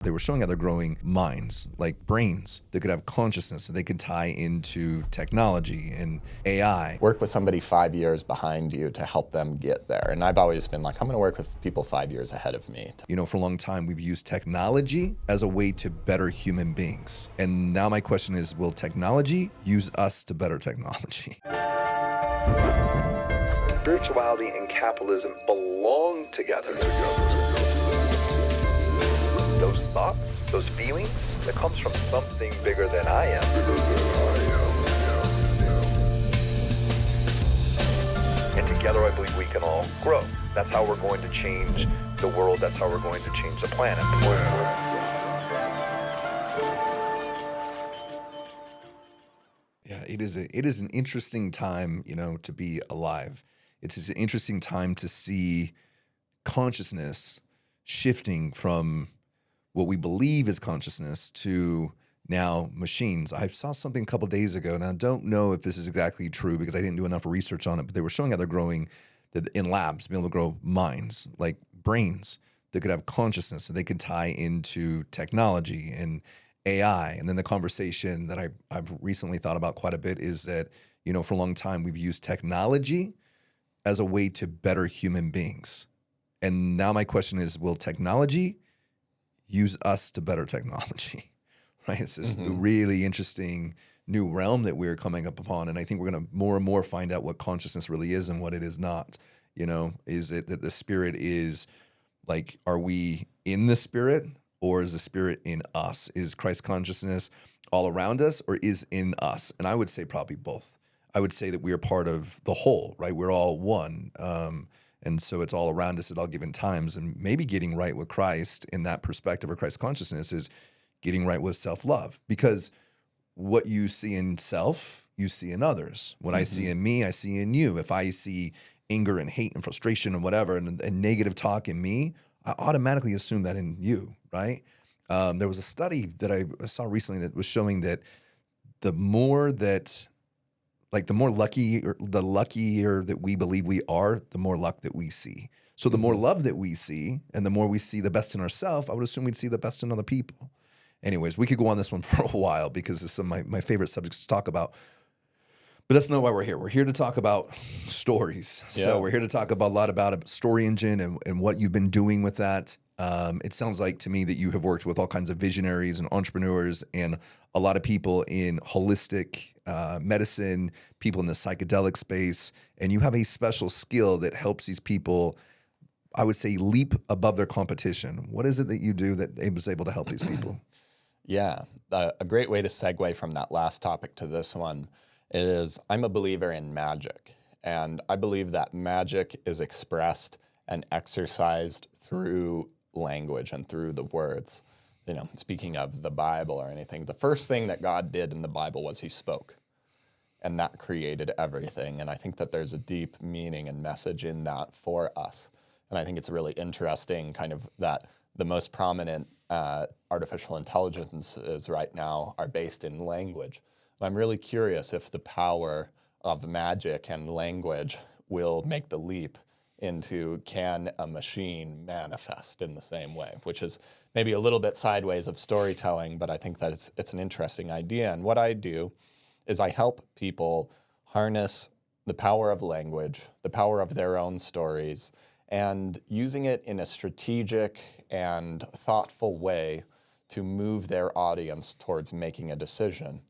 They were showing how they're growing minds, like brains that could have consciousness, and they could tie into technology and AI. Work with somebody 5 years behind you to help them get there. And I've always been like, I'm going to work with people 5 years ahead of me. You know, for a long time, we've used technology as a way to better human beings. And now my question is, will technology use us to better technology? Spirituality and capitalism belong together. Those thoughts, those feelings, that comes from something bigger than I am. And together I believe we can all grow. That's how we're going to change the world. That's how we're going to change the planet. Yeah, it is an interesting time, you know, to be alive. It's an interesting time to see consciousness shifting from what we believe is consciousness to now machines. I saw something a couple of days ago, and I don't know if this is exactly true because I didn't do enough research on it, but they were showing how they're growing in labs, being able to grow minds, like brains that could have consciousness, and they could tie into technology and AI. And then the conversation that I've recently thought about quite a bit is that, you know, for a long time, we've used technology as a way to better human beings. And now my question is, will technology use us to better technology? Right? It's this really interesting new realm that we're coming up upon. And I think we're going to more and more find out what consciousness really is and what it is not. You know, is it that the spirit is like, are we in the spirit, or is the spirit in us? Is Christ consciousness all around us, or is in us? And I would say probably both. I would say that we are part of the whole, right? We're all one. And so it's all around us at all given times. And maybe getting right with Christ in that perspective of Christ consciousness is getting right with self-love. Because what you see in self, you see in others. What I see in me, I see in you. If I see anger and hate and frustration and whatever, and negative talk in me, I automatically assume that in you, right? There was a study that I saw recently that was showing that the more that, like the more lucky, or the luckier that we believe we are, the more luck that we see. So the more love that we see, and the more we see the best in ourselves, I would assume we'd see the best in other people. Anyways, we could go on this one for a while because it's some of my favorite subjects to talk about. But that's not why we're here. We're here to talk about stories. Yeah. So we're here to talk about a lot about a story engine and what you've been doing with that. It sounds like to me that you have worked with all kinds of visionaries and entrepreneurs and a lot of people in holistic medicine, people in the psychedelic space, and you have a special skill that helps these people, I would say, leap above their competition. What is it that you do that was able to help these people? Yeah, a great way to segue from that last topic to this one is I'm a believer in magic. And I believe that magic is expressed and exercised through language and through the words. You know, speaking of the Bible or anything, the first thing that God did in the Bible was he spoke. And that created everything. And I think that there's a deep meaning and message in that for us. And I think it's really interesting kind of that the most prominent artificial intelligences right now are based in language. I'm really curious if the power of magic and language will make the leap into can a machine manifest in the same way, which is maybe a little bit sideways of storytelling, but I think that it's an interesting idea. And what I do is I help people harness the power of language, the power of their own stories, and using it in a strategic and thoughtful way to move their audience towards making a decision.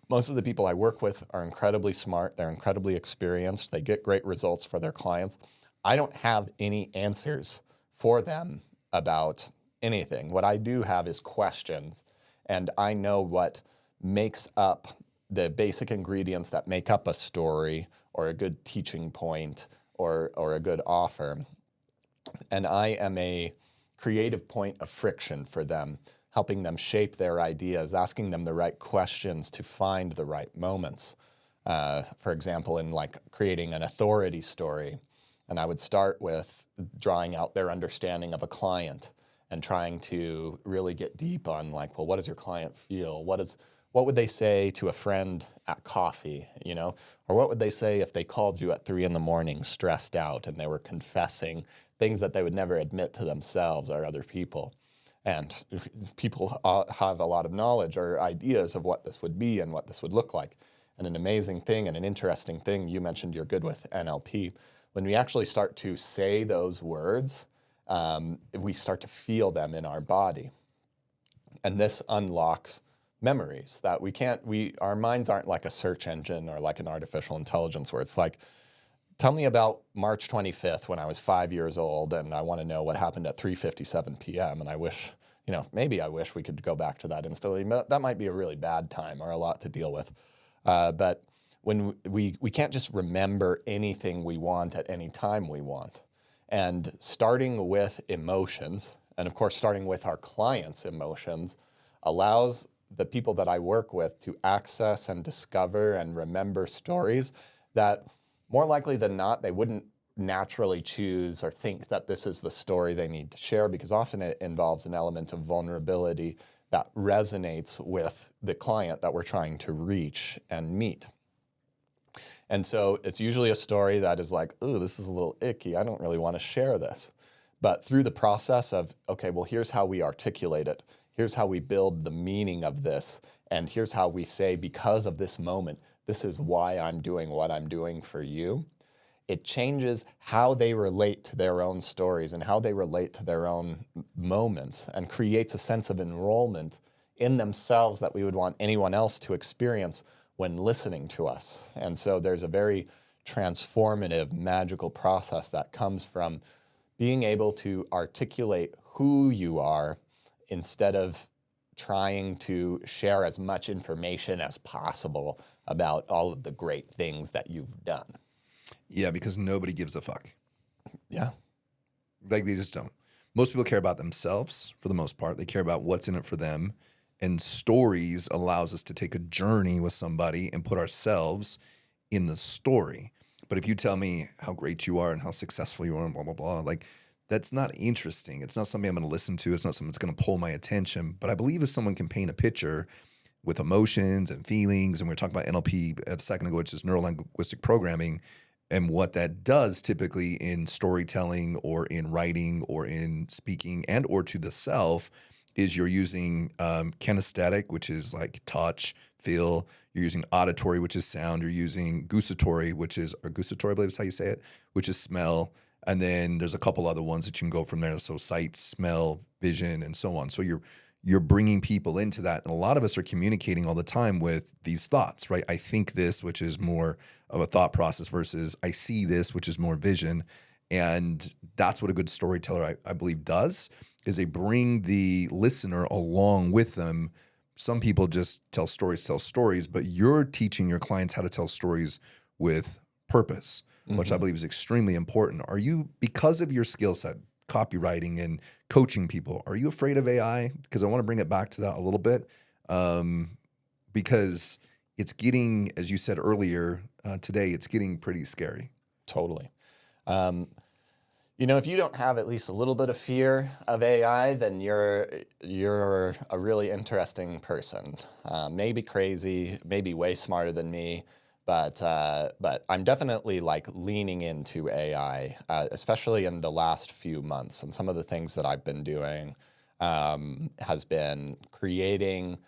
Most of the people I work with are incredibly smart. They're incredibly experienced. They get great results for their clients. I don't have any answers for them about anything. What I do have is questions, and I know what makes up the basic ingredients that make up a story or a good teaching point or a good offer. And I am a creative point of friction for them, helping them shape their ideas, asking them the right questions to find the right moments. For example, in like creating an authority story, and I would start with drawing out their understanding of a client and trying to really get deep on like, well, what does your client feel? What would they say to a friend at coffee, you know? Or what would they say if they called you at 3 a.m. stressed out and they were confessing things that they would never admit to themselves or other people? And people have a lot of knowledge or ideas of what this would be and what this would look like. And an amazing thing and an interesting thing, you mentioned you're good with NLP. When we actually start to say those words, we start to feel them in our body. And this unlocks memories that our minds aren't like a search engine or like an artificial intelligence where it's like, tell me about March 25th when I was 5 years old and I want to know what happened at 3:57 p.m. And I wish, maybe I wish we could go back to that instantly. That might be a really bad time or a lot to deal with. But when we can't just remember anything we want at any time we want. And starting with emotions, and of course starting with our clients' emotions, allows the people that I work with to access and discover and remember stories that more likely than not, they wouldn't naturally choose or think that this is the story they need to share, because often it involves an element of vulnerability that resonates with the client that we're trying to reach and meet. And so it's usually a story that is like, ooh, this is a little icky. I don't really want to share this. But through the process of, okay, well, here's how we articulate it. Here's how we build the meaning of this. And here's how we say, because of this moment, this is why I'm doing what I'm doing for you. It changes how they relate to their own stories and how they relate to their own moments, and creates a sense of enrollment in themselves that we would want anyone else to experience when listening to us. And so there's a very transformative, magical process that comes from being able to articulate who you are instead of trying to share as much information as possible about all of the great things that you've done. Yeah, because nobody gives a fuck. Yeah. Like, they just don't. Most people care about themselves for the most part. They care about what's in it for them. And stories allows us to take a journey with somebody and put ourselves in the story. But if you tell me how great you are and how successful you are and blah, blah, blah, like, that's not interesting. It's not something I'm going to listen to. It's not something that's going to pull my attention. But I believe if someone can paint a picture with emotions and feelings, and we were talking about NLP a second ago, which is neuro-linguistic programming, and what that does typically in storytelling or in writing or in speaking and or to the self, is you're using kinesthetic, which is like touch, feel. You're using auditory, which is sound. You're using gustatory, or gustatory, I believe is how you say it, which is smell. And then there's a couple other ones that you can go from there. So sight, smell, vision, and so on. So you're bringing people into that. And a lot of us are communicating all the time with these thoughts, right? I think this, which is more of a thought process, versus I see this, which is more vision. And that's what a good storyteller, I believe, does, is they bring the listener along with them. Some people just tell stories, but you're teaching your clients how to tell stories with purpose, which I believe is extremely important. Are you, because of your skill set, copywriting and coaching people, are you afraid of AI? Because I want to bring it back to that a little bit, because it's getting, as you said earlier today, it's getting pretty scary. Totally. If you don't have at least a little bit of fear of AI, then you're a really interesting person. Maybe crazy, maybe way smarter than me, but I'm definitely like leaning into AI, especially in the last few months. And some of the things that I've been doing has been creating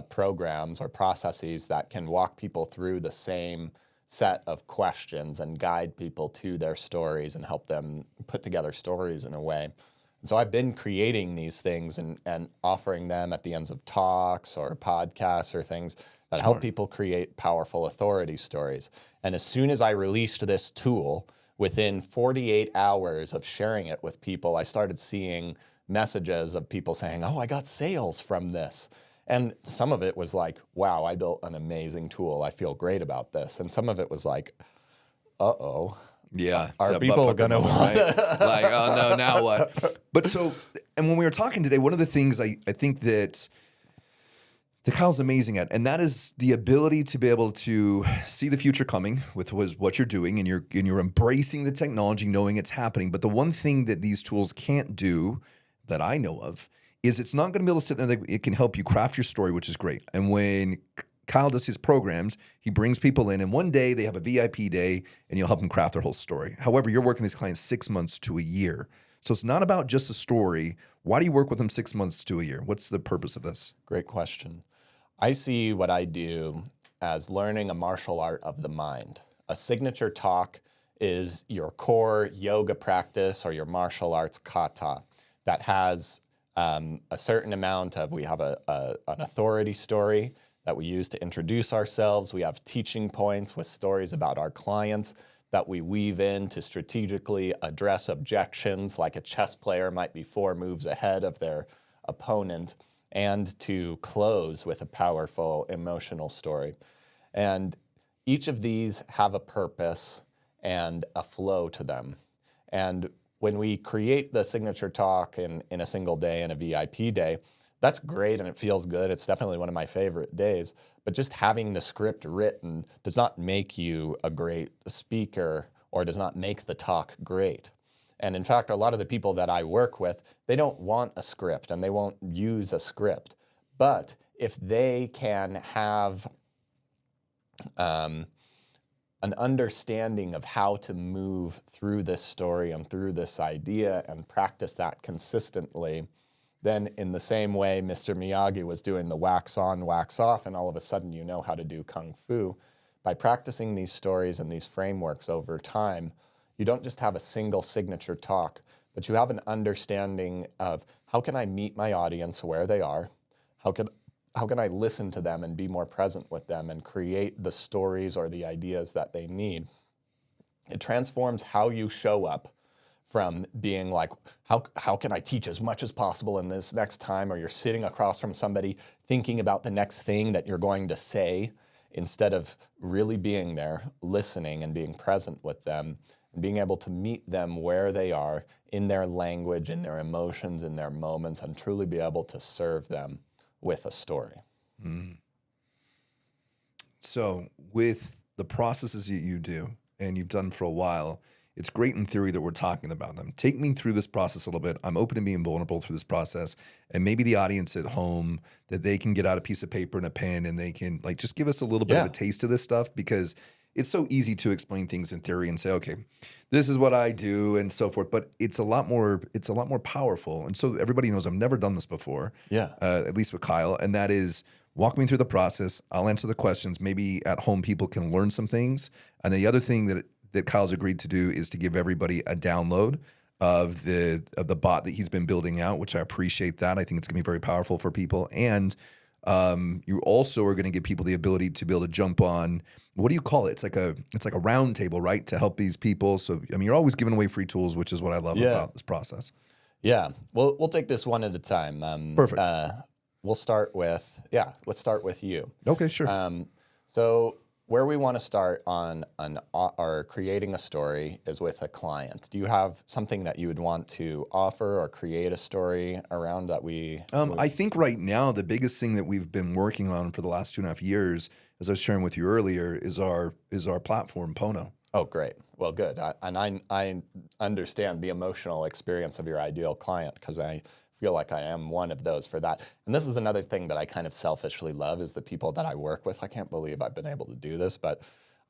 programs or processes that can walk people through the same set of questions and guide people to their stories and help them put together stories in a way. And so I've been creating these things and offering them at the ends of talks or podcasts or things that help people create powerful authority stories. And as soon as I released this tool, within 48 hours of sharing it with people, I started seeing messages of people saying, oh, I got sales from this. And some of it was like, wow, I built an amazing tool. I feel great about this. And some of it was like, uh-oh. Yeah. Are people going to want right? Like, oh, no, now what? But so, and when we were talking today, one of the things I think that Kyle's amazing at, and that is the ability to be able to see the future coming with what you're doing, and you're embracing the technology, knowing it's happening. But the one thing that these tools can't do that I know of is it's not going to be able to sit there. It can help you craft your story, which is great. And when Kyle does his programs, he brings people in, and one day they have a VIP day, and you'll help them craft their whole story. However, you're working with these clients 6 months to a year. So it's not about just a story. Why do you work with them 6 months to a year? What's the purpose of this? Great question. I see what I do as learning a martial art of the mind. A signature talk is your core yoga practice or your martial arts kata that has a certain amount of, we have an authority story that we use to introduce ourselves. We have teaching points with stories about our clients that we weave in to strategically address objections, like a chess player might be 4 moves ahead of their opponent, and to close with a powerful emotional story. And each of these have a purpose and a flow to them. And when we create the signature talk in a single day and a VIP day, that's great and it feels good. It's definitely one of my favorite days. But just having the script written does not make you a great speaker or does not make the talk great. And in fact, a lot of the people that I work with, they don't want a script and they won't use a script. But if they can have an understanding of how to move through this story and through this idea and practice that consistently, then in the same way Mr. Miyagi was doing the wax on, wax off, and all of a sudden you know how to do Kung Fu, by practicing these stories and these frameworks over time, you don't just have a single signature talk, but you have an understanding of how can I meet my audience where they are, how can I listen to them and be more present with them and create the stories or the ideas that they need. It transforms how you show up from being like, how can I teach as much as possible in this next time, or you're sitting across from somebody thinking about the next thing that you're going to say, instead of really being there, listening and being present with them and being able to meet them where they are in their language, in their emotions, in their moments, and truly be able to serve them with a story. Mm. So with the processes that you do and you've done for a while, it's great in theory that we're talking about them. Take me through this process a little bit. I'm open to being vulnerable through this process, and maybe the audience at home, that they can get out a piece of paper and a pen and they can like just give us a little bit of a taste of this stuff, because it's so easy to explain things in theory and say, okay, this is what I do and so forth. But it's a lot more powerful. And so everybody knows I've never done this before. Yeah. At least with Kyle. And that is, walk me through the process. I'll answer the questions. Maybe at home people can learn some things. And the other thing that Kyle's agreed to do is to give everybody a download of the bot that he's been building out, which I appreciate that. I think it's gonna be very powerful for people. And you also are gonna give people the ability to be able to jump on, what do you call it? It's like a round table, right? To help these people. So, I mean, you're always giving away free tools, which is what I love about this process. Yeah. Well, we'll take this one at a time. Perfect. Let's start with you. Okay, sure. So where we want to start on or creating a story is with a client. Do you have something that you would want to offer or create a story around that I think right now the biggest thing that we've been working on for the last 2.5 years, as I was sharing with you earlier, is our platform, Pono. Oh, great. Well, good. I understand the emotional experience of your ideal client, because I feel like I am one of those for that. And this is another thing that I kind of selfishly love, is the people that I work with. I can't believe I've been able to do this, but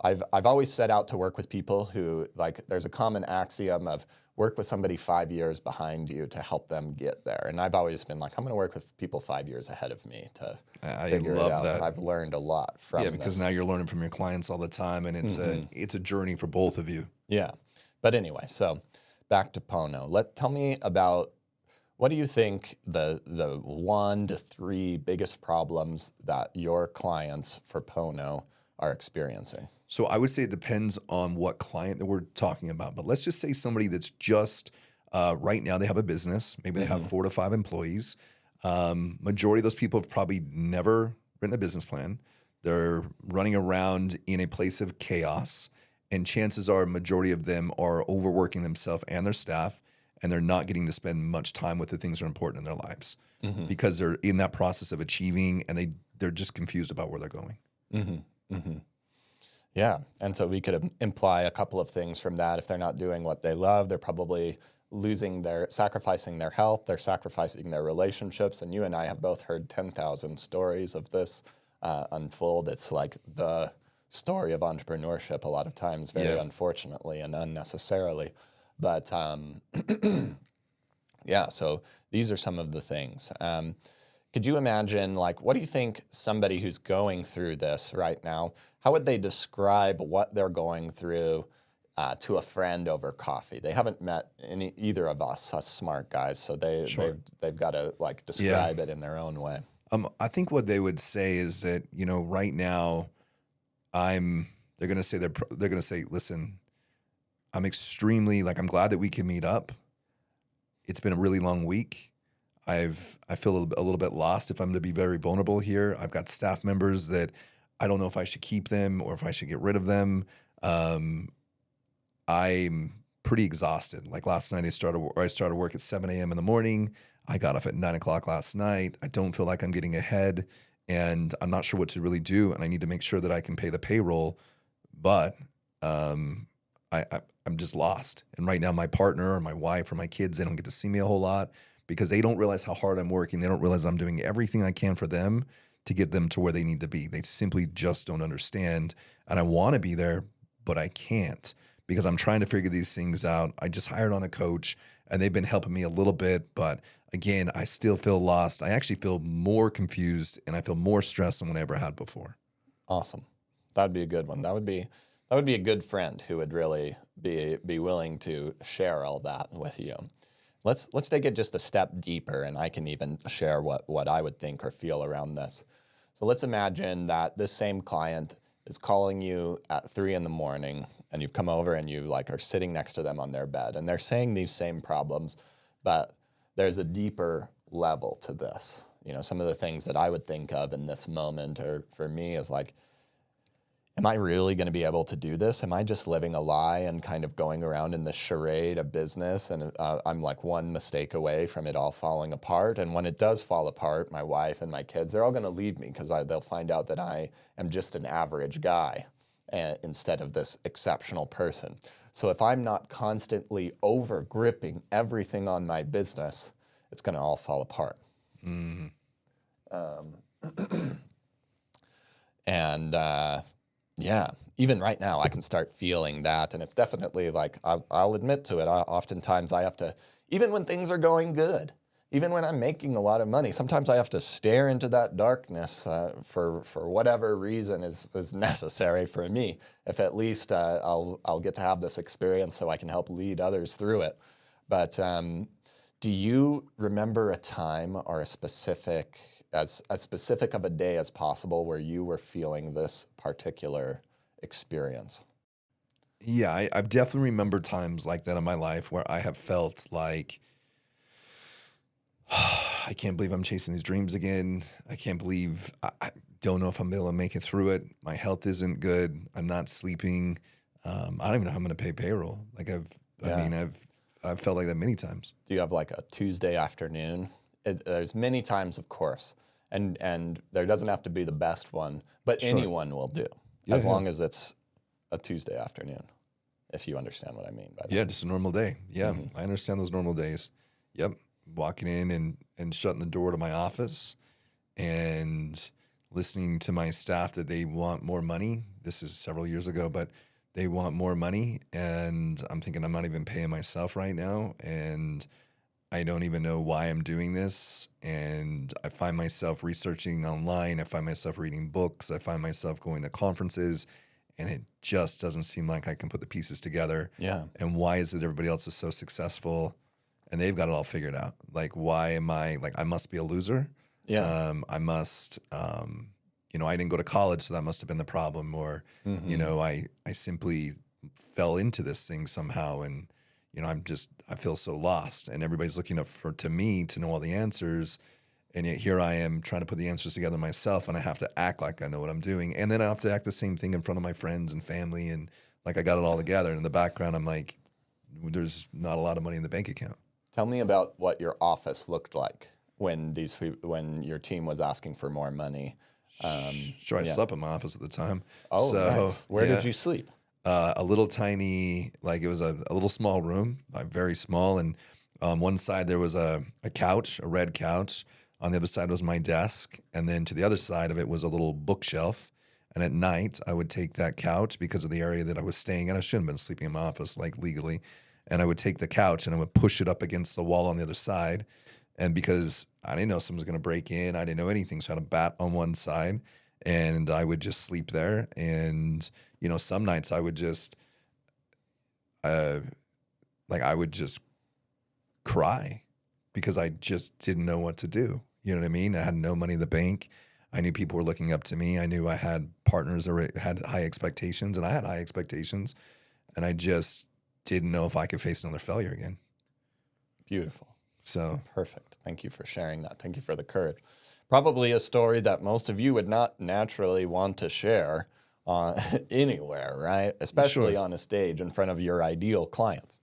I've always set out to work with people who, like, there's a common axiom of work with somebody 5 years behind you to help them get there. And I've always been like, I'm going to work with people 5 years ahead of me to figure it out. That. I've learned a lot from because now you're learning from your clients all the time, and it's a journey for both of you. Yeah. But anyway, so back to Pono. Tell me about, what do you think the 1 to 3 biggest problems that your clients for Pono are experiencing? So I would say it depends on what client that we're talking about. But let's just say somebody that's just right now they have a business. Maybe they have 4 to 5 employees. Majority of those people have probably never written a business plan. They're running around in a place of chaos. And chances are a majority of them are overworking themselves and their staff, and they're not getting to spend much time with the things that are important in their lives because they're in that process of achieving, and they're just confused about where they're going. Yeah, and so we could imply a couple of things from that. If they're not doing what they love, they're probably sacrificing their health, they're sacrificing their relationships. And you and I have both heard 10,000 stories of this unfold. It's like the story of entrepreneurship a lot of times, very unfortunately and unnecessarily. But Yeah, so these are some of the things. Could you imagine, like, what do you think somebody who's going through this right now, how would they describe what they're going through to a friend over coffee? They haven't met either of us smart guys, so Sure. they've got to like Yeah. describe it in their own way. I think what they would say is that, right now they're going to say, they're going to say, listen, I'm extremely, like, I'm glad that we can meet up. It's been a really long week. I feel a little bit lost, if I'm to be very vulnerable here. I've got staff members that I don't know if I should keep them or if I should get rid of them. I'm pretty exhausted. Like last night, I started work at 7 a.m. in the morning. I got up at 9 o'clock last night. I don't feel like I'm getting ahead, and I'm not sure what to really do. And I need to make sure that I can pay the payroll, but I'm just lost. And right now, my partner or my wife or my kids, they don't get to see me a whole lot because they don't realize how hard I'm working. They don't realize I'm doing everything I can for them to get them to where they need to be. They simply just don't understand. And I want to be there, but I can't because I'm trying to figure these things out. I just hired on a coach and they've been helping me a little bit, but again, I still feel lost. I actually feel more confused and I feel more stressed than what I ever had before. Awesome. That'd be a good one. That would be a good friend who would really be willing to share all that with you. Let's take it just a step deeper, and I can even share what I would think or feel around this. So let's imagine that this same client is calling you at 3 a.m, and you've come over and you like are sitting next to them on their bed, and they're saying these same problems, but there's a deeper level to this. Some of the things that I would think of in this moment, or for me, is like, am I really going to be able to do this? Am I just living a lie and kind of going around in this charade of business? And I'm like one mistake away from it all falling apart. And when it does fall apart, my wife and my kids, they're all going to leave me because they'll find out that I am just an average guy instead of this exceptional person. So if I'm not constantly over gripping everything on my business, it's going to all fall apart. Mm. And yeah, even right now, I can start feeling that. And it's definitely like, I'll admit to it. Oftentimes I have to, even when things are going good, even when I'm making a lot of money, sometimes I have to stare into that darkness for whatever reason is necessary for me. If at least I'll get to have this experience so I can help lead others through it. But do you remember a time or a specific, as specific of a day as possible where you were feeling this particular experience? Yeah, I've definitely remembered times like that in my life where I have felt like, I can't believe I'm chasing these dreams again. I can't believe, I don't know if I'm able to make it through it. My health isn't good. I'm not sleeping. I don't even know how I'm going to pay payroll. Like I've felt like that many times. Do you have like a Tuesday afternoon? There's many times, of course, and there doesn't have to be the best one, but Sure. anyone will do, Yeah, as yeah. long as it's a Tuesday afternoon, if you understand what I mean by that. Yeah, just a normal day. Yeah, I understand those normal days. Yep. Walking in and shutting the door to my office and listening to my staff that they want more money. This is several years ago, but they want more money. And I'm thinking I'm not even paying myself right now. And I don't even know why I'm doing this. And I find myself researching online. I find myself reading books. I find myself going to conferences. And it just doesn't seem like I can put the pieces together. Yeah. And why is it everybody else is so successful and they've got it all figured out? Like, why am I, like, I must be a loser. Yeah. I must, I didn't go to college, so that must have been the problem. Or, I simply fell into this thing somehow. And, I feel so lost. And everybody's looking up to me to know all the answers. And yet here I am trying to put the answers together myself, and I have to act like I know what I'm doing. And then I have to act the same thing in front of my friends and family, and like I got it all together. And in the background, I'm like, there's not a lot of money in the bank account. Tell me about what your office looked like when your team was asking for more money. Sure, I slept in my office at the time. Oh, so, nice. Where did you sleep? A little tiny, like it was a little small room, very small. And on one side there was a couch, a red couch. On the other side was my desk. And then to the other side of it was a little bookshelf. And at night I would take that couch because of the area that I was staying in. I shouldn't have been sleeping in my office, like legally. and I would take the couch and I would push it up against the wall on the other side. And because I didn't know someone was going to break in, I didn't know anything. So I had a bat on one side and I would just sleep there. And, some nights I would just, I would just cry because I just didn't know what to do. You know what I mean? I had no money in the bank. I knew people were looking up to me. I knew I had partners that had high expectations, and I had high expectations. And I just didn't know if I could face another failure again. Beautiful. So Perfect. Thank you for sharing that. Thank you for the courage. Probably a story that most of you would not naturally want to share anywhere, right? Especially on a stage in front of your ideal clients.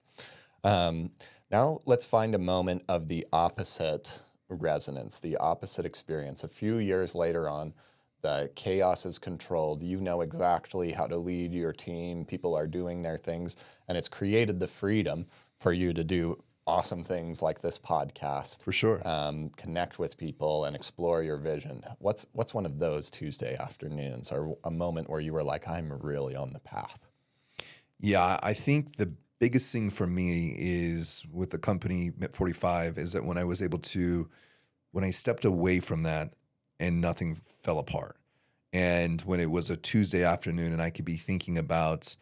Now let's find a moment of the opposite resonance, the opposite experience. A few years later on, the chaos is controlled. You know exactly how to lead your team. People are doing their things, and it's created the freedom for you to do awesome things like this podcast. for sure. Connect with people and explore your vision. What's one of those Tuesday afternoons, or a moment where you were like, I'm really on the path? Yeah, I think the biggest thing for me is with the company at 45 is that when I stepped away from that and nothing fell apart. And when it was a Tuesday afternoon and I could be thinking about,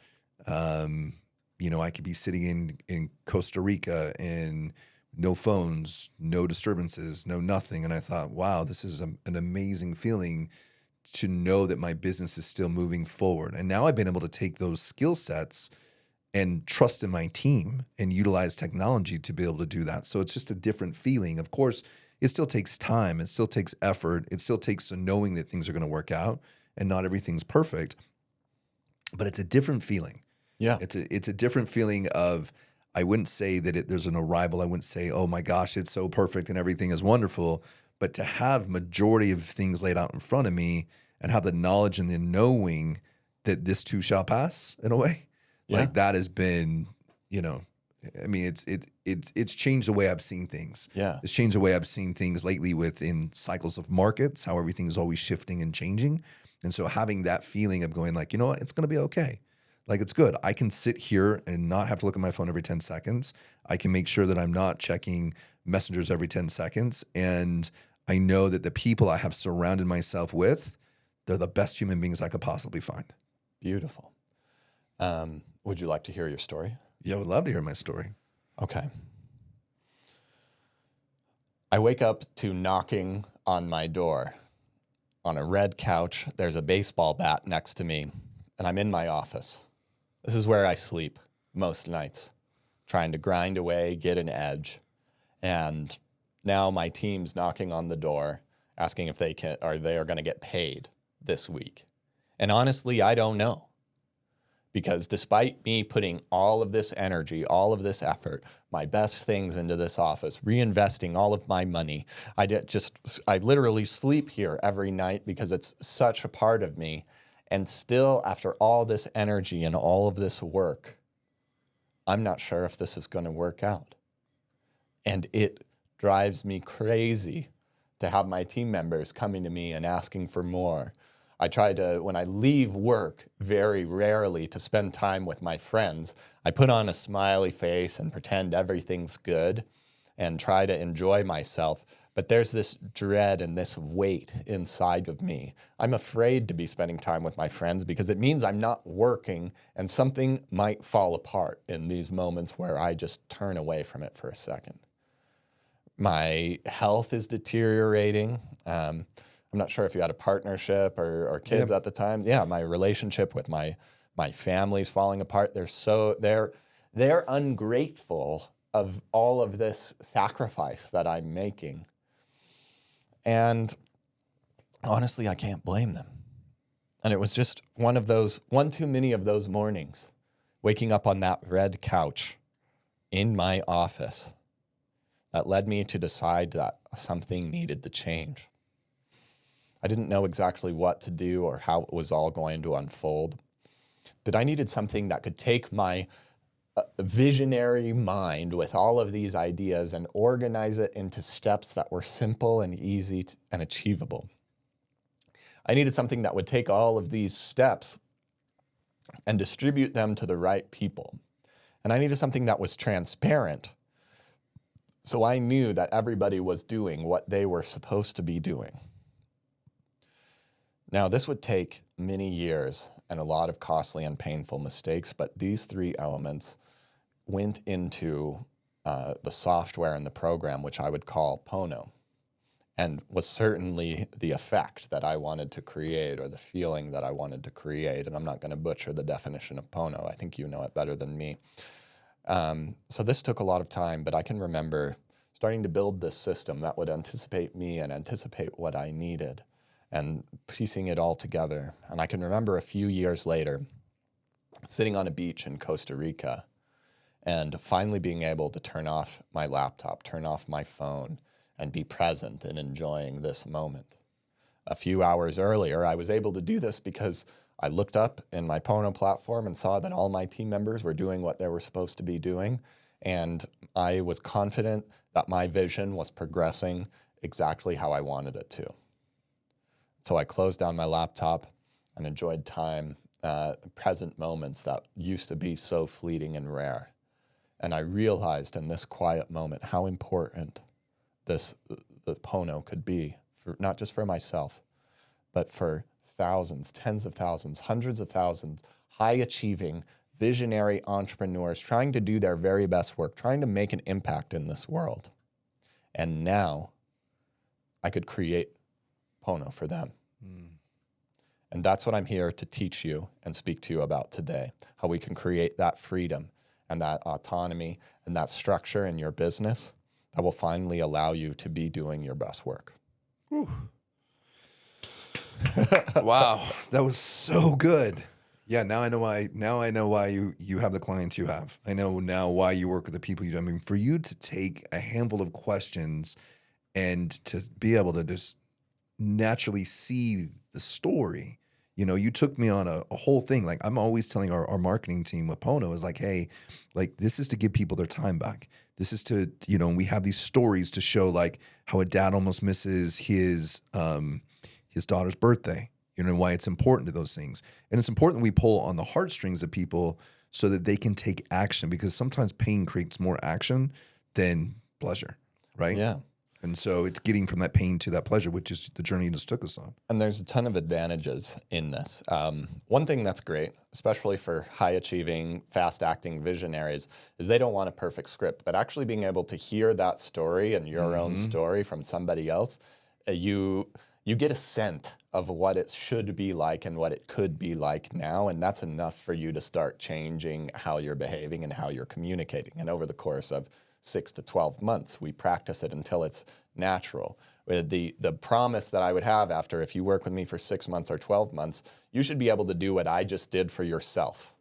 I could be sitting in Costa Rica and no phones, no disturbances, no nothing. And I thought, wow, this is an amazing feeling to know that my business is still moving forward. And now I've been able to take those skill sets and trust in my team and utilize technology to be able to do that. So it's just a different feeling. Of course, it still takes time. It still takes effort. It still takes knowing that things are going to work out and not everything's perfect. But it's a different feeling. Yeah. It's a different feeling of, I wouldn't say that there's an arrival. I wouldn't say, oh my gosh, it's so perfect and everything is wonderful. But to have majority of things laid out in front of me and have the knowledge and the knowing that this too shall pass in a way. Yeah. Like that has been, it's changed the way I've seen things. Yeah. It's changed the way I've seen things lately within cycles of markets, how everything is always shifting and changing. And so having that feeling of going like, you know what, it's going to be okay. Like it's good. I can sit here and not have to look at my phone every 10 seconds. I can make sure that I'm not checking messengers every 10 seconds. And I know that the people I have surrounded myself with, they're the best human beings I could possibly find. Beautiful. Would you like to hear your story? Yeah, I would love to hear my story. Okay. I wake up to knocking on my door. On a red couch, there's a baseball bat next to me, and I'm in my office. This is where I sleep most nights, trying to grind away, get an edge. And now my team's knocking on the door, asking if they are going to get paid this week. And honestly, I don't know. Because despite me putting all of this energy, all of this effort, my best things into this office, reinvesting all of my money, I literally sleep here every night because it's such a part of me. And still, after all this energy and all of this work, I'm not sure if this is going to work out. And it drives me crazy to have my team members coming to me and asking for more. I try to, when I leave work, very rarely to spend time with my friends, I put on a smiley face and pretend everything's good and try to enjoy myself. But there's this dread and this weight inside of me. I'm afraid to be spending time with my friends because it means I'm not working and something might fall apart in these moments where I just turn away from it for a second. My health is deteriorating. I'm not sure if you had a partnership or kids at the time. Yeah, my relationship with my family's falling apart. They're ungrateful of all of this sacrifice that I'm making. And honestly, I can't blame them. And it was just one too many of those mornings, waking up on that red couch in my office, that led me to decide that something needed to change. I didn't know exactly what to do or how it was all going to unfold, but I needed something that could take my visionary mind with all of these ideas and organize it into steps that were simple and easy and achievable. I needed something that would take all of these steps and distribute them to the right people. And I needed something that was transparent. So I knew that everybody was doing what they were supposed to be doing. Now, this would take many years and a lot of costly and painful mistakes, but these three elements went into the software and the program, which I would call Pono, and was certainly the effect that I wanted to create or the feeling that I wanted to create. And I'm not going to butcher the definition of Pono. I think you know it better than me. So this took a lot of time, but I can remember starting to build this system that would anticipate me and anticipate what I needed and piecing it all together. And I can remember a few years later sitting on a beach in Costa Rica and finally being able to turn off my laptop, turn off my phone, and be present and enjoying this moment. A few hours earlier, I was able to do this because I looked up in my Pono platform and saw that all my team members were doing what they were supposed to be doing, and I was confident that my vision was progressing exactly how I wanted it to. So I closed down my laptop and enjoyed time, present moments that used to be so fleeting and rare. And I realized in this quiet moment how important the Pono could be, for not just for myself, but for thousands, tens of thousands, hundreds of thousands, high-achieving, visionary entrepreneurs trying to do their very best work, trying to make an impact in this world. And now I could create Pono for them. And that's what I'm here to teach you and speak to you about today, how we can create that freedom and that autonomy and that structure in your business that will finally allow you to be doing your best work. Wow, that was so good. Yeah, now I know why. Now I know why you have the clients you have. I know now why you work with the people you do. I mean, for you to take a handful of questions and to be able to just naturally see the story. You know, you took me on a whole thing. Like I'm always telling our marketing team with Pono is like, hey, like this is to give people their time back. This is to, you know, and we have these stories to show like how a dad almost misses his daughter's birthday, you know, why it's important to those things. And it's important we pull on the heartstrings of people so that they can take action, because sometimes pain creates more action than pleasure, right? Yeah. And so it's getting from that pain to that pleasure, which is the journey you just took us on. And there's a ton of advantages in this. One thing that's great, especially for high-achieving, fast-acting visionaries, is they don't want a perfect script, but actually being able to hear that story and your own story from somebody else, you get a scent of what it should be like and what it could be like now, and that's enough for you to start changing how you're behaving and how you're communicating. And over the course of 6 to 12 months, we practice it until it's natural. The promise that I would have after, if you work with me for 6 months or 12 months, you should be able to do what I just did for yourself.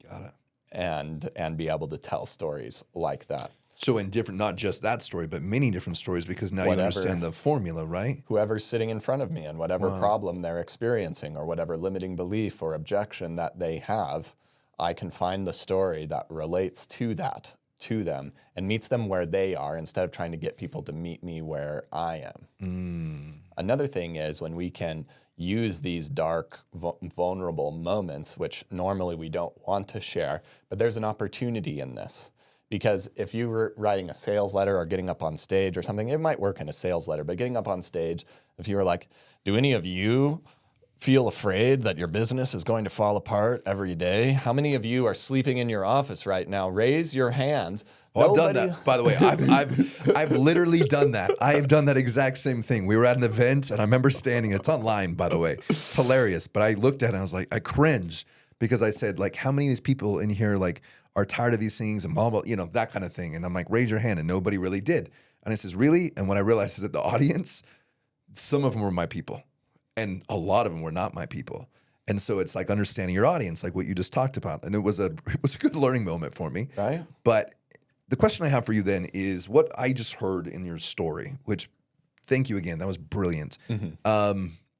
Got it. And be able to tell stories like that. So in different, not just that story, but many different stories, because now you understand the formula, right? Whoever's sitting in front of me and whatever problem they're experiencing or whatever limiting belief or objection that they have, I can find the story that relates to that, to them, and meets them where they are instead of trying to get people to meet me where I am. Another thing is when we can use these dark, vulnerable moments, which normally we don't want to share, but there's an opportunity in this. Because if you were writing a sales letter or getting up on stage or something, it might work in a sales letter, but getting up on stage, if you were like, do any of you feel afraid that your business is going to fall apart every day? How many of you are sleeping in your office right now? Raise your hands. Oh, I've done that, by the way. I've literally done that. I have done that exact same thing. We were at an event, and I remember standing. It's online, by the way. It's hilarious. But I looked at it, and I was like, I cringed because I said, like, how many of these people in here, like, are tired of these things and blah, blah, you know, that kind of thing. And I'm like, raise your hand. And nobody really did. And I says, really? And when I realized that the audience, some of them were my people. And a lot of them were not my people. And so it's like understanding your audience, like what you just talked about. And it was a good learning moment for me. Right. But the question I have for you then is what I just heard in your story, which thank you again, that was brilliant,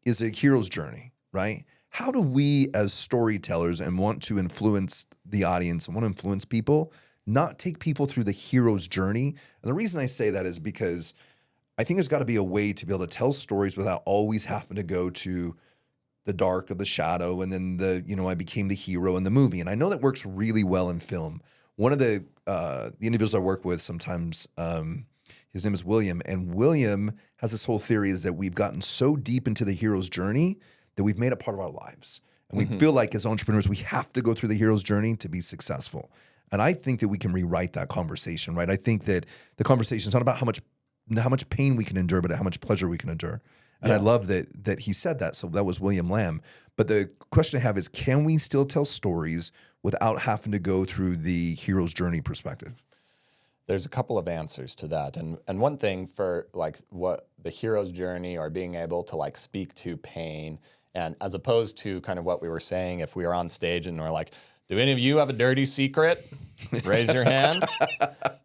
is a hero's journey, right? How do we as storytellers and want to influence the audience and want to influence people, not take people through the hero's journey? And the reason I say that is because I think there's got to be a way to be able to tell stories without always having to go to the dark of the shadow and then I became the hero in the movie. And I know that works really well in film. one of the individuals I work with sometimes, his name is William, and William has this whole theory is that we've gotten so deep into the hero's journey that we've made it part of our lives. And we feel like as entrepreneurs, we have to go through the hero's journey to be successful. And I think that we can rewrite that conversation, right? I think that the conversation is not about how much pain we can endure, but how much pleasure we can endure. And I love that he said that. So that was William Lamb. But the question I have is, can we still tell stories without having to go through the hero's journey perspective? There's a couple of answers to that. And one thing for like what the hero's journey or being able to like speak to pain, and as opposed to kind of what we were saying, if we were on stage and we're like, do any of you have a dirty secret? Raise your hand.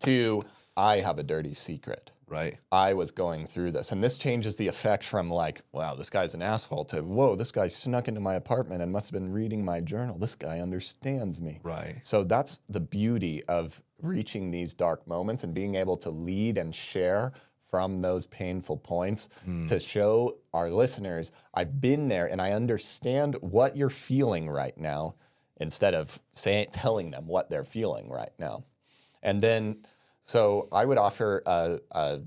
To, I have a dirty secret. Right. I was going through this. And this changes the effect from like, wow, this guy's an asshole, to, whoa, this guy snuck into my apartment and must have been reading my journal. This guy understands me. Right. So that's the beauty of reaching these dark moments and being able to lead and share from those painful points to show our listeners, I've been there and I understand what you're feeling right now, instead of telling them what they're feeling right now. And then, so I would offer a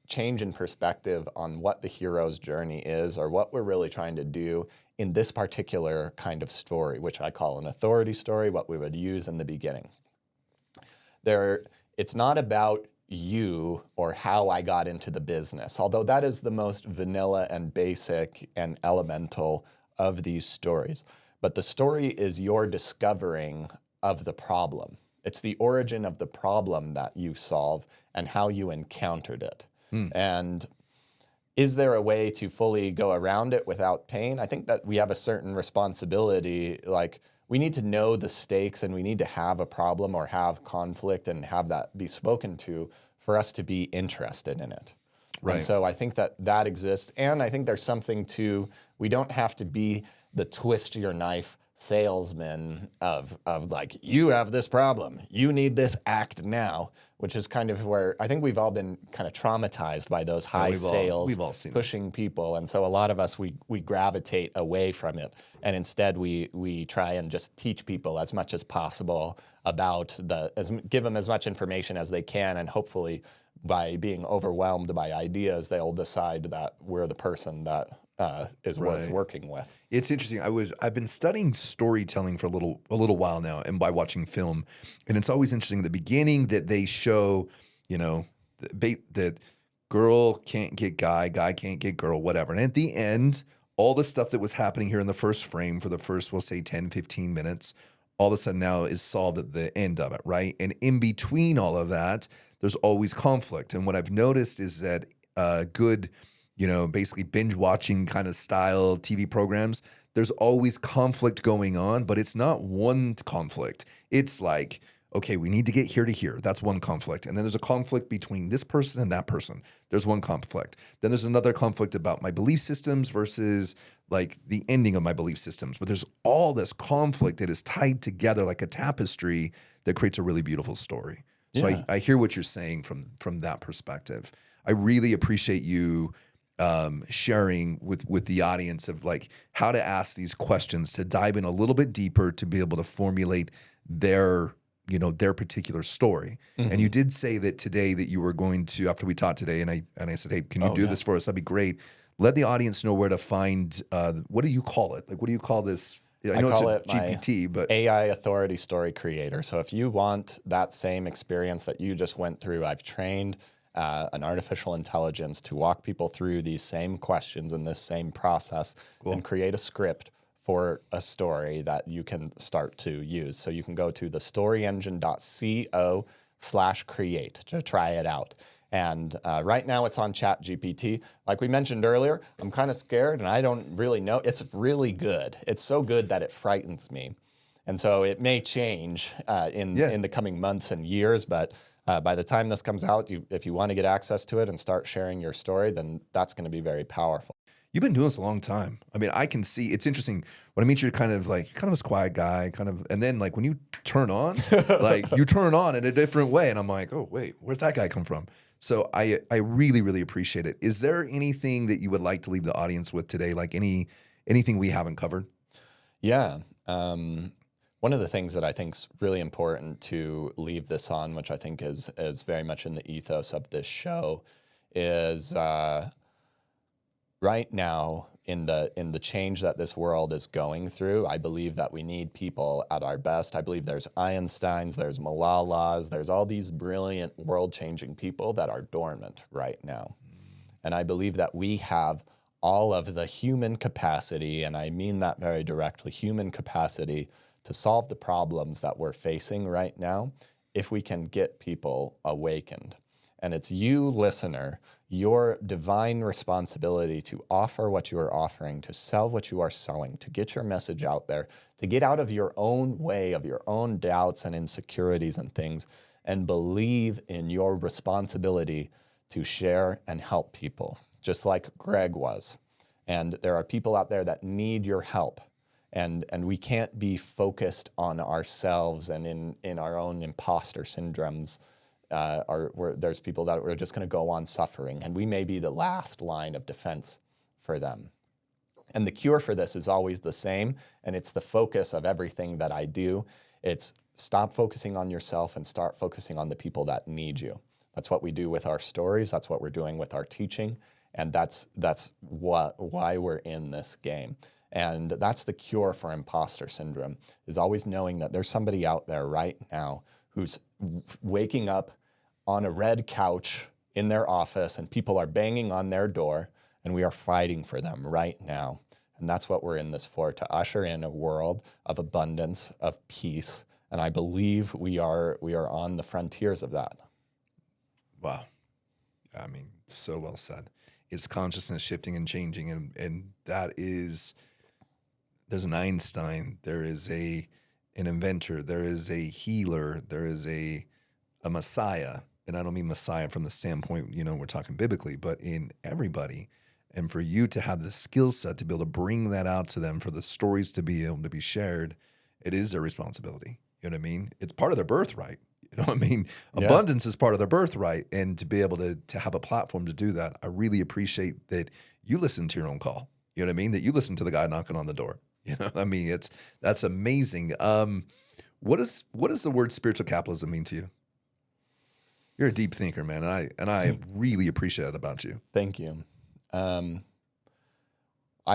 change in perspective on what the hero's journey is, or what we're really trying to do in this particular kind of story, which I call an authority story, what we would use in the beginning. It's not about you or how I got into the business, although that is the most vanilla and basic and elemental of these stories. But the story is your discovering of the problem. It's the origin of the problem that you solve and how you encountered it. And is there a way to fully go around it without pain? I think that we have a certain responsibility, like we need to know the stakes and we need to have a problem or have conflict and have that be spoken to for us to be interested in it. Right. And so I think that exists. And I think there's something to, we don't have to be the twist your knife salesman of like, you have this problem, you need this act now, which is kind of where I think we've all been kind of traumatized by those high sales, we've all seen pushing people. And so a lot of us, we gravitate away from it. And instead we try and just teach people as much as possible about give them as much information as they can. And hopefully by being overwhelmed by ideas, they'll decide that we're the person that is worth working with. It's interesting. I've been studying storytelling for a little while now, and by watching film, and it's always interesting at the beginning that they show, that girl can't get guy can't get girl, whatever. And at the end, all the stuff that was happening here in the first frame for the first, we'll say 10, 15 minutes, all of a sudden now is solved at the end of it, right? And in between all of that, there's always conflict. And what I've noticed is that good, basically binge watching kind of style TV programs, there's always conflict going on, but it's not one conflict. It's like, okay, we need to get here to here. That's one conflict. And then there's a conflict between this person and that person. There's one conflict. Then there's another conflict about my belief systems versus like the ending of my belief systems. But there's all this conflict that is tied together like a tapestry that creates a really beautiful story. So Yeah. I hear what you're saying from that perspective. I really appreciate you sharing with the audience of like how to ask these questions, to dive in a little bit deeper, to be able to formulate their particular story. And you did say that today that you were going to, after we taught today, and I said, hey, can you do this for us? That'd be great. Let the audience know where to find, what do you call it? Like, what do you call this? I know call it's it a GPT, but AI authority story creator. So if you want that same experience that you just went through, I've trained an artificial intelligence to walk people through these same questions in this same process and create a script for a story that you can start to use. So you can go to thestoryengine.co/create to try it out. And right now it's on ChatGPT. Like we mentioned earlier, I'm kind of scared and I don't really know. It's really good. It's so good that it frightens me. And so it may change in the coming months and years, but by the time this comes out, if you want to get access to it and start sharing your story, then that's going to be very powerful. you've been doing this a long time. I mean, I can see, it's interesting when I meet you, you're kind of this quiet guy, and then like when you turn on, you turn on in a different way. And I'm like, oh, wait, where's that guy come from? So I really, really appreciate it. Is there anything that you would like to leave the audience with today? Like anything we haven't covered? Yeah. One of the things that I think is really important to leave this on, which I think is very much in the ethos of this show, is right now in the change that this world is going through, I believe that we need people at our best. I believe there's Einsteins, there's Malalas, there's all these brilliant world-changing people that are dormant right now. And I believe that we have all of the human capacity, and I mean that very directly, human capacity to solve the problems that we're facing right now if we can get people awakened. And it's you, listener, your divine responsibility to offer what you are offering, to sell what you are selling, to get your message out there, to get out of your own way, of your own doubts and insecurities and things, and believe in your responsibility to share and help people, just like Greg was. And there are people out there that need your help. And we can't be focused on ourselves and in our own imposter syndromes. There's people that are just going to go on suffering, and we may be the last line of defense for them. And the cure for this is always the same, and it's the focus of everything that I do. It's stop focusing on yourself and start focusing on the people that need you. That's what we do with our stories. That's what we're doing with our teaching, and that's why we're in this game. And that's the cure for imposter syndrome, is always knowing that there's somebody out there right now who's waking up on a red couch in their office and people are banging on their door, and we are fighting for them right now. And that's what we're in this for, to usher in a world of abundance, of peace. And I believe we are on the frontiers of that. Wow. I mean, so well said. It's consciousness shifting and changing. And that is, there's an Einstein, there is an inventor, there is a healer, there is a Messiah. And I don't mean Messiah from the standpoint, we're talking biblically, but in everybody. And for you to have the skill set to be able to bring that out to them, for the stories to be able to be shared, it is their responsibility. You know what I mean? It's part of their birthright. You know what I mean? Yeah. Abundance is part of their birthright. And to be able to have a platform to do that, I really appreciate that you listen to your own call. You know what I mean? That you listen to the guy knocking on the door. You know what I mean? That's amazing. What does the word spiritual capitalism mean to you? You're a deep thinker, man, and I really appreciate that about you. Thank you. I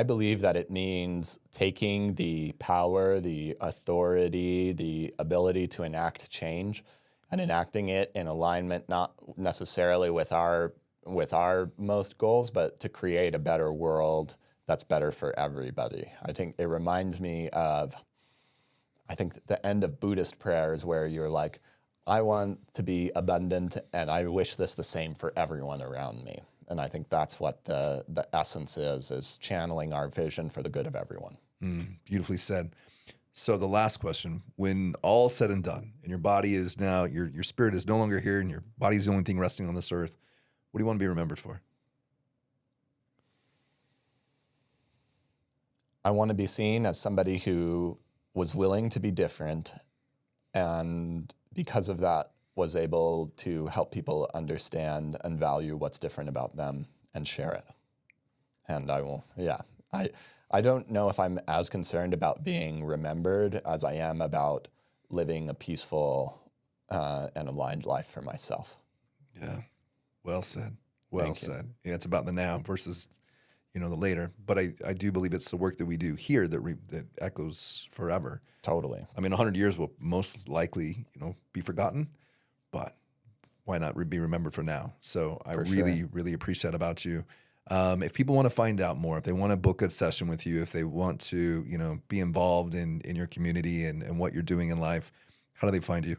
believe that it means taking the power, the authority, the ability to enact change, and enacting it in alignment, not necessarily with our most goals, but to create a better world that's better for everybody. I think it reminds me of, the end of Buddhist prayers where you're like, I want to be abundant, and I wish this the same for everyone around me. And I think that's what the essence is channeling our vision for the good of everyone. Beautifully said. So the last question, when all said and done, and your body is now, your spirit is no longer here, and your body is the only thing resting on this earth, what do you want to be remembered for? I want to be seen as somebody who was willing to be different, and because of that, was able to help people understand and value what's different about them and share it. And I don't know if I'm as concerned about being remembered as I am about living a peaceful and aligned life for myself. Yeah, well said. Well said. Yeah, it's about the now versus the later. But I do believe it's the work that we do here that echoes forever. Totally. I mean, 100 years will most likely, be forgotten, but why not be remembered for now? So I really appreciate that about you. If people want to find out more, if they want to book a session with you, if they want to, be involved in your community and what you're doing in life, how do they find you?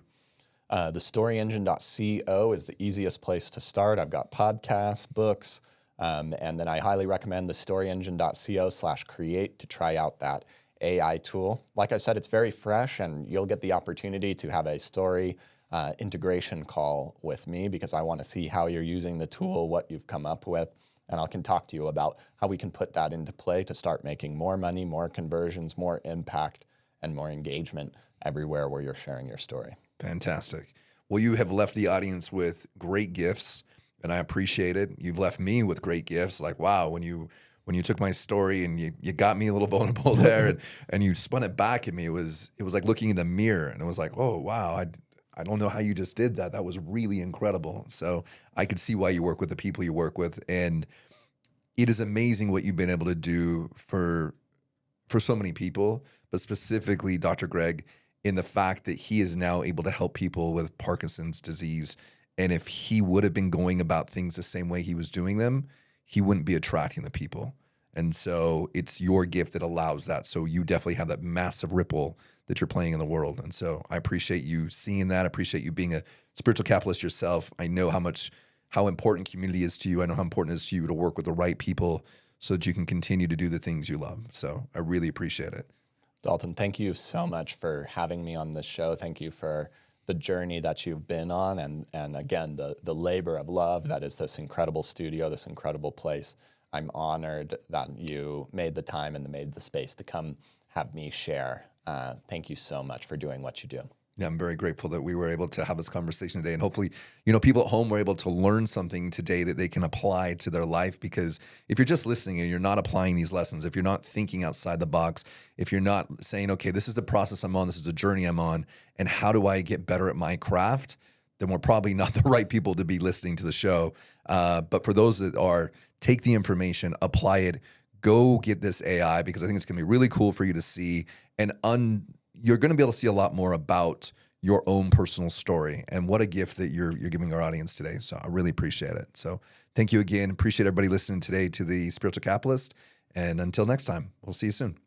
TheStoryEngine.co is the easiest place to start. I've got podcasts, books, and then I highly recommend TheStoryEngine.co/create to try out that AI tool. Like I said, it's very fresh, and you'll get the opportunity to have a story integration call with me because I want to see how you're using the tool, what you've come up with, and I can talk to you about how we can put that into play to start making more money, more conversions, more impact, and more engagement everywhere where you're sharing your story. Fantastic. Well, you have left the audience with great gifts, and I appreciate it. You've left me with great gifts. Like, wow, when you when you took my story and you got me a little vulnerable there, and you spun it back at me. It was like looking in a mirror, and it was like, oh wow, I don't know how you just did that. That was really incredible. So I could see why you work with the people you work with, and it is amazing what you've been able to do for so many people, but specifically Dr. Greg, in the fact that he is now able to help people with Parkinson's disease. And if he would have been going about things the same way he was doing them, he wouldn't be attracting the people. And so it's your gift that allows that. So you definitely have that massive ripple that you're playing in the world. And so I appreciate you seeing that. I appreciate you being a spiritual capitalist yourself. I know how important community is to you. I know how important it is to you to work with the right people so that you can continue to do the things you love. So I really appreciate it. Dalton, thank you so much for having me on this show. Thank you for the journey that you've been on, and again, the labor of love that is this incredible studio, this incredible place. I'm honored that you made the time and made the space to come have me share. Thank you so much for doing what you do. Yeah, I'm very grateful that we were able to have this conversation today. And hopefully, people at home were able to learn something today that they can apply to their life. Because if you're just listening and you're not applying these lessons, if you're not thinking outside the box, if you're not saying, okay, this is the process I'm on, this is the journey I'm on, and how do I get better at my craft, then we're probably not the right people to be listening to the show. But for those that are, take the information, apply it, go get this AI, because I think it's going to be really cool for you to see, and you're going to be able to see a lot more about your own personal story, and what a gift that you're giving our audience today. So I really appreciate it. So thank you again. Appreciate everybody listening today to the Spiritual Capitalist. And until next time, we'll see you soon.